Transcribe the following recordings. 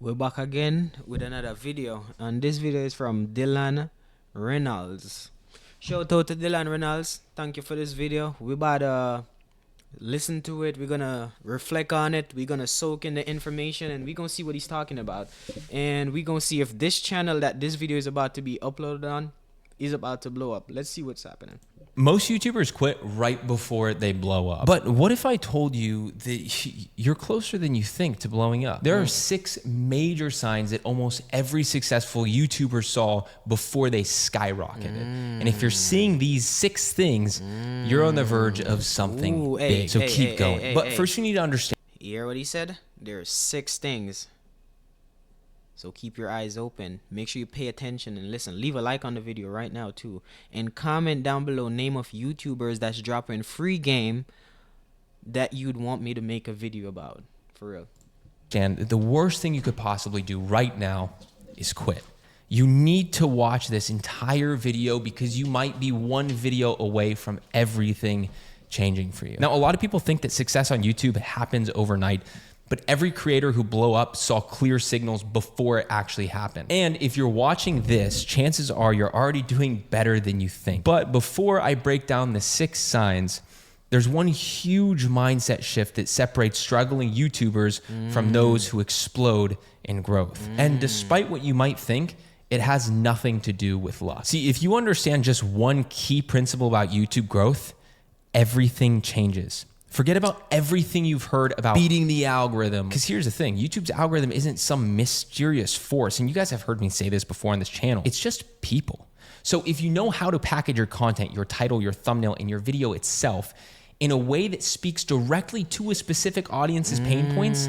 We're back again with another video, and this video is from Reynolds. Shout out to Reynolds. Thank you for this video. We about to listen to it. We're gonna reflect on it. We're gonna soak in the information, and we're gonna see what he's talking about. And we're gonna see if this channel that this video is about to be uploaded on is about to blow up. Let's see what's happening. Most YouTubers quit right before they blow up. But what if I told you that you're closer than you think to blowing up? There are 6 major signs that almost every successful YouTuber saw before they skyrocketed. And if you're seeing these 6 things, you're on the verge of something big. So keep going. But first you need to understand. You hear what he said? There's 6 things. So keep your eyes open. Make sure you pay attention and listen. Leave a like on the video right now too. And comment down below name of YouTubers that's dropping free game that you'd want me to make a video about. For real. And the worst thing you could possibly do right now is quit. You need to watch this entire video because you might be one video away from everything changing for you. Now, a lot of people think that success on YouTube happens overnight. But every creator who blew up saw clear signals before it actually happened. And if you're watching this, chances are you're already doing better than you think. But before I break down the 6 signs, there's one huge mindset shift that separates struggling YouTubers from those who explode in growth. And despite what you might think, it has nothing to do with luck. See, if you understand just one key principle about YouTube growth, everything changes. Forget about everything you've heard about beating the algorithm. Because here's the thing, YouTube's algorithm isn't some mysterious force. And you guys have heard me say this before on this channel. It's just people. So if you know how to package your content, your title, your thumbnail, and your video itself in a way that speaks directly to a specific audience's pain points,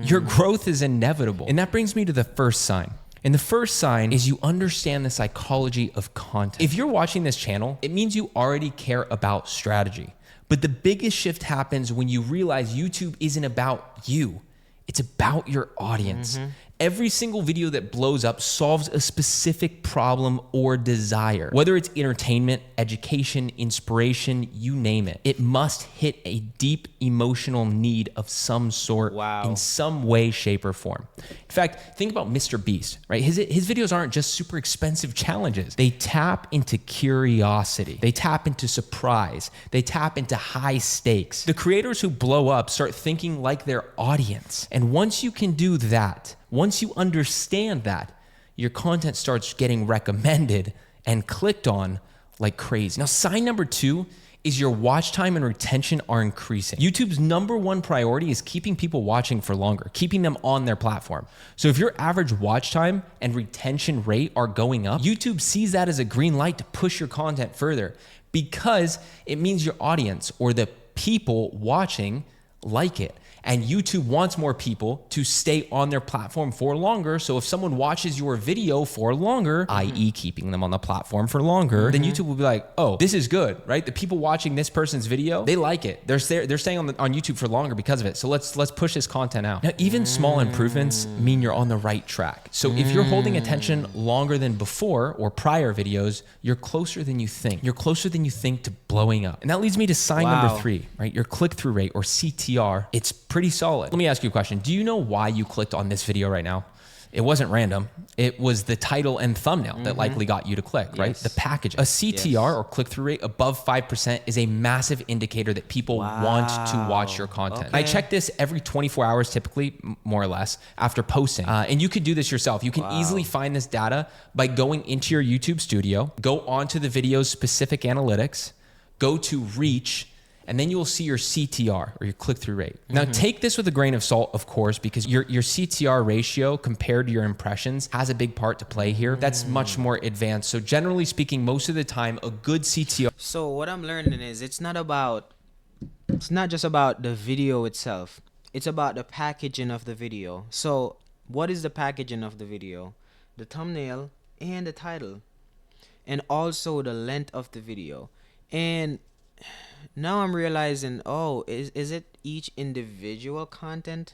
your growth is inevitable. And that brings me to the first sign. And the first sign is you understand the psychology of content. If you're watching this channel, it means you already care about strategy. But the biggest shift happens when you realize YouTube isn't about you. It's about your audience. Every single video that blows up solves a specific problem or desire. Whether it's entertainment, education, inspiration, you name it. It must hit a deep emotional need of some sort in some way, shape, or form. In fact, think about Mr. Beast, right? His videos aren't just super expensive challenges. They tap into curiosity. They tap into surprise. They tap into high stakes. The creators who blow up start thinking like their audience. And once you can do that, once you understand that, your content starts getting recommended and clicked on like crazy. Now, sign number 2 is your watch time and retention are increasing. YouTube's #1 priority is keeping people watching for longer, keeping them on their platform. So if your average watch time and retention rate are going up, YouTube sees that as a green light to push your content further because it means your audience or the people watching like it. And YouTube wants more people to stay on their platform for longer. So if someone watches your video for longer, i.e. keeping them on the platform for longer, then YouTube will be like, oh, this is good, right? The people watching this person's video, they like it. They're staying on YouTube for longer because of it. So let's push this content out. Now, even small improvements mean you're on the right track. So if you're holding attention longer than before or prior videos, you're closer than you think. You're closer than you think to blowing up. And that leads me to sign number 3, right? Your click-through rate or CTR. It's pretty solid. Let me ask you a question. Do you know why you clicked on this video right now? It wasn't random. It was the title and thumbnail that likely got you to click, right? The package. A CTR or click-through rate above 5% is a massive indicator that people want to watch your content. I check this every 24 hours, typically, more or less, after posting. And you could do this yourself. You can easily find this data by going into your YouTube studio, go onto the video's specific analytics, go to reach, and then you will see your CTR or your click-through rate. Now take this with a grain of salt, of course, because your CTR ratio compared to your impressions has a big part to play here. That's much more advanced. So generally speaking, most of the time, a good CTR. So what I'm learning is it's not just about the video itself. It's about the packaging of the video. So what is the packaging of the video? The thumbnail and the title. And also the length of the video. And now I'm realizing, oh, is it each individual content?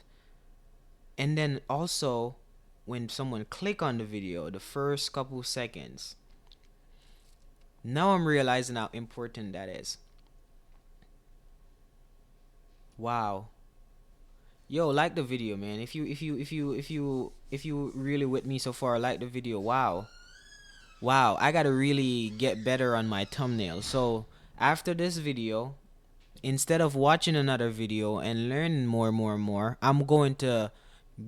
And then also when someone click on the video, the first couple seconds. Now I'm realizing how important that is. Wow. Yo, like the video, man. If you really with me so far, like the video. Wow. Wow, I gotta really get better on my thumbnail. So after this video, instead of watching another video and learning more, I'm going to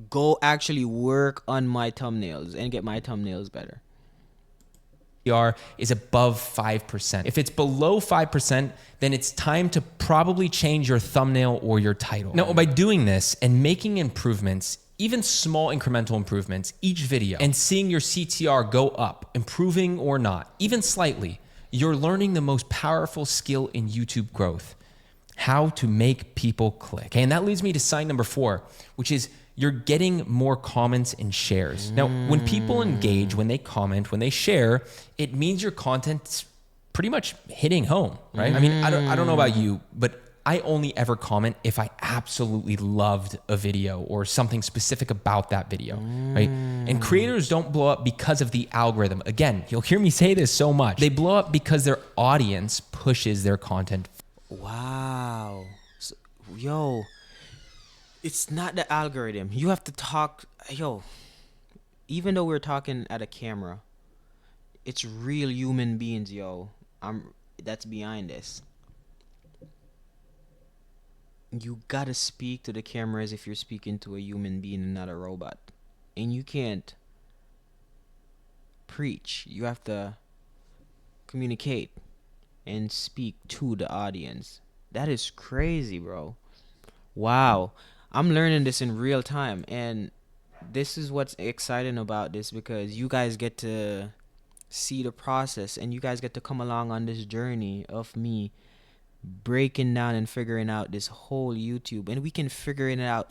go actually work on my thumbnails and get my thumbnails better. CTR is above 5%. If it's below 5%, then it's time to probably change your thumbnail or your title. Now, by doing this and making improvements, even small incremental improvements each video, and seeing your CTR go up, improving or not, even slightly, you're learning the most powerful skill in YouTube growth: how to make people click. Okay, and that leads me to sign number 4, which is you're getting more comments and shares. Now, when people engage, when they comment, when they share, it means your content's pretty much hitting home, right? I mean, I don't know about you, but I only ever comment if I absolutely loved a video or something specific about that video, right? And creators don't blow up because of the algorithm. Again, you'll hear me say this so much. They blow up because their audience pushes their content. Wow. So, yo, it's not the algorithm. You have to talk. Yo, even though we're talking at a camera, it's real human beings, yo. That's behind this. You gotta speak to the camera as if you're speaking to a human being and not a robot. And you can't preach. You have to communicate and speak to the audience. That is crazy, bro. Wow. I'm learning this in real time, and this is what's exciting about this, because you guys get to see the process and you guys get to come along on this journey of me breaking down and figuring out this whole YouTube, and we can figure it out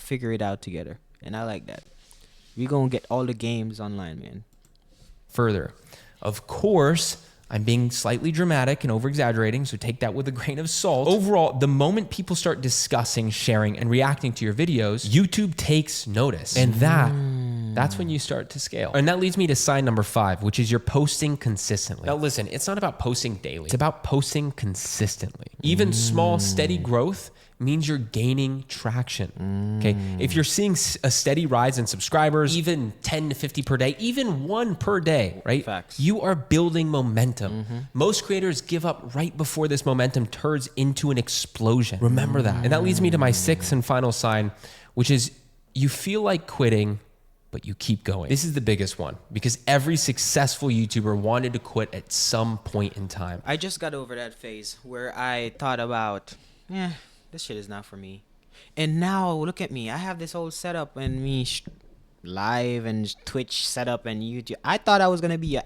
together. And I like that. We gonna get all the games online, man. Further, of course, I'm being slightly dramatic and over-exaggerating, so take that with a grain of salt. Overall, the moment people start discussing, sharing, and reacting to your videos, YouTube takes notice. And that's when you start to scale. And that leads me to sign number 5, which is you're posting consistently. Now listen, it's not about posting daily. It's about posting consistently. Even small, steady growth means you're gaining traction. Okay, if you're seeing a steady rise in subscribers, even 10 to 50 per day, even 1 per day, right? Facts. You are building momentum. Most creators give up right before this momentum turns into an explosion. Remember that. And that leads me to my 6th and final sign, which is you feel like quitting, but you keep going. This is the biggest one, because every successful YouTuber wanted to quit at some point in time. I just got over that phase where I thought about, this shit is not for me. And now look at me. I have this whole setup and me live and Twitch setup and YouTube. I thought I was gonna be a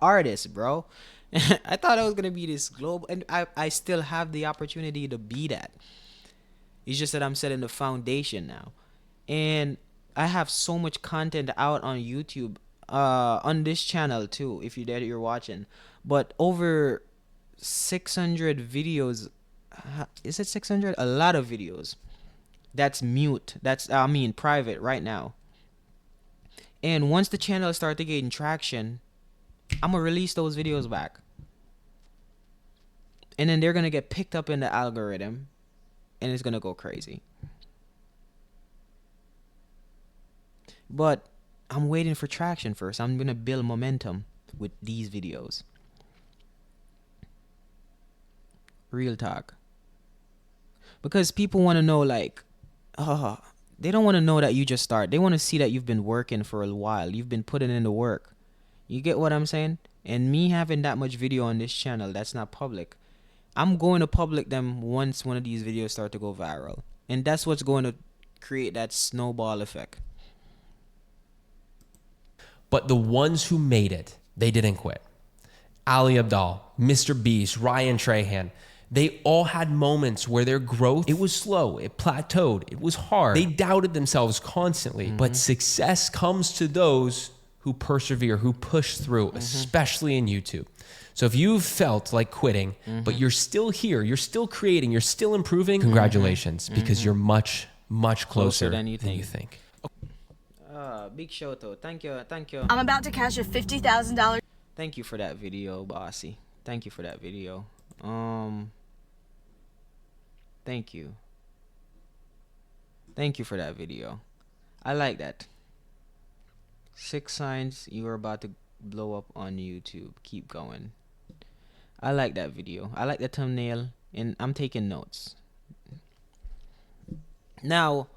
artist, bro. I thought I was gonna be this global, and I still have the opportunity to be that. It's just that I'm setting the foundation now, and I have so much content out on YouTube, on this channel too, if you're watching. But over 600 videos. Is it 600? A lot of videos. That's mute. That's private right now. And once the channel starts to gain traction, I'm gonna release those videos back, and then they're gonna get picked up in the algorithm, and it's gonna go crazy. But I'm waiting for traction first. I'm gonna build momentum with these videos. Real talk. Because people want to know, like, they don't want to know that you just start. They want to see that you've been working for a while. You've been putting in the work. You get what I'm saying? And me having that much video on this channel that's not public, I'm going to public them once one of these videos start to go viral. And that's what's going to create that snowball effect. But the ones who made it, they didn't quit. Ali Abdaal, Mr. Beast, Ryan Trahan, they all had moments where their growth, it was slow, it plateaued, it was hard. They doubted themselves constantly. But success comes to those who persevere, who push through, especially in YouTube. So if you've felt like quitting, but you're still here, you're still creating, you're still improving, congratulations, because you're much, much closer than you think. Big shout out. Thank you. I'm about to cash a $50,000. Thank you for that video, Bossy. Thank you for that video. Thank you. Thank you for that video. I like that. 6 signs you are about to blow up on YouTube. Keep going. I like that video. I like the thumbnail, and I'm taking notes. Now,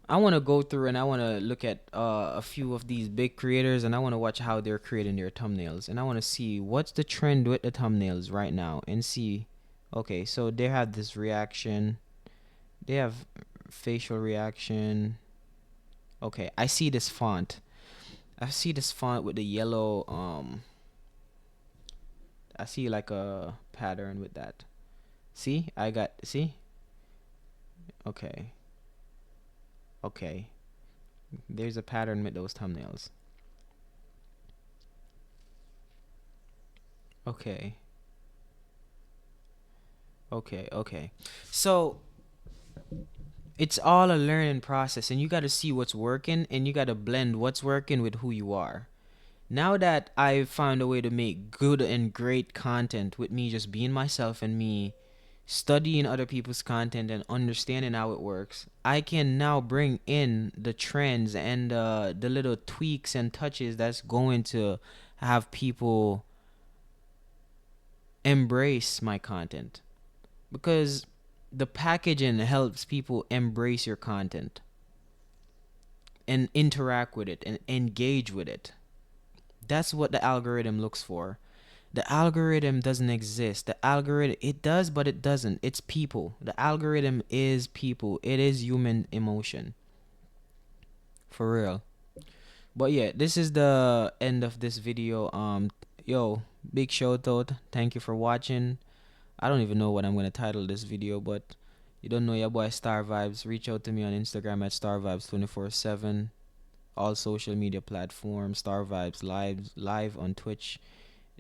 I want to go through and I want to look at a few of these big creators, and I want to watch how they're creating their thumbnails, and I want to see what's the trend with the thumbnails right now and see. Okay, so they have this reaction. They have facial reaction. Okay, I see this font. I see this font with the yellow I see like a pattern with that. See? See? Okay. Okay. There's a pattern with those thumbnails. Okay. Okay. So it's all a learning process, and you got to see what's working, and you got to blend what's working with who you are. Now that I've found a way to make good and great content with me just being myself and me studying other people's content and understanding how it works, I can now bring in the trends and the little tweaks and touches that's going to have people embrace my content, because the packaging helps people embrace your content and interact with it and engage with it. That's what the algorithm looks for. The algorithm doesn't exist. The algorithm, it does, but it doesn't. It's people. The algorithm is people. It is human emotion. For real. But yeah, this is the end of this video. Yo, big shout out. Thank you for watching. I don't even know what I'm gonna title this video, but you don't know your boy Star Vibes. Reach out to me on Instagram at Star Vibes 24/7. All social media platforms. Star Vibes live on Twitch.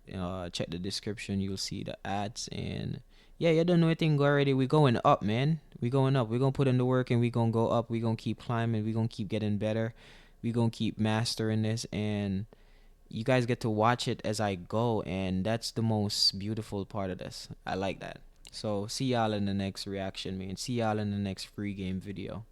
Check the description. You'll see the ads, and yeah, you don't know anything already. We going up, man. We going up. We gonna put in the work, and we gonna go up. We gonna keep climbing. We gonna keep getting better. We gonna keep mastering this, and you guys get to watch it as I go, and that's the most beautiful part of this. I like that. So see y'all in the next reaction, man. See y'all in the next free game video.